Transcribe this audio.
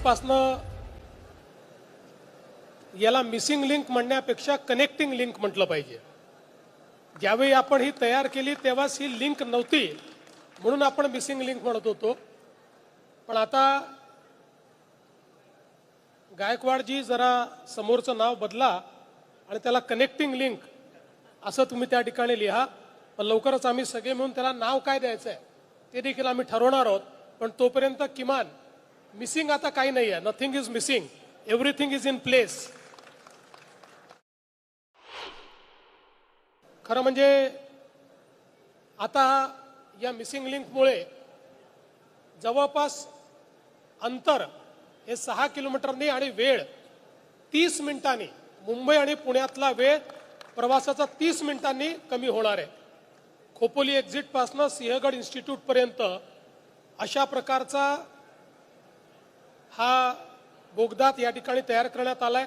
पासनं याला missing link म्हणण्यापेक्षा कनेक्टिंग लिंक म्हटलं पाहिजे। ज्यावेळी आपण ही तयार केली तेव्हाच ही लिंक नव्हती म्हणून आपण मिसिंग लिंक म्हणत होतो। पण आता गायकवाडजी जरा समोरचं नाव बदला आणि त्याला कनेक्टिंग लिंक असं तुम्ही त्या ठिकाणी लिहा। पण लवकरच आम्ही सगळे मिळून त्याला नाव काय द्यायचं आहे ते देखील आम्ही ठरवणार आहोत। पण तोपर्यंत किमान मिसिंग आता काही नाही आहे, nothing is missing, everything is in place. खरं म्हणजे आता या मिसिंग लिंकमुळे जवळपास अंतर हे 6 किलोमीटरनी आणि वेळ 30 मिनिटांनी, मुंबई आणि पुण्यातला वेळ प्रवासाचा 30 मिनिटांनी कमी होणार आहे। खोपोली एक्झिट पासून सिंहगड इन्स्टिट्यूट पर्यंत अशा प्रकारचा हा बोगदा या ठिकाणी तयार करण्यात आलाय।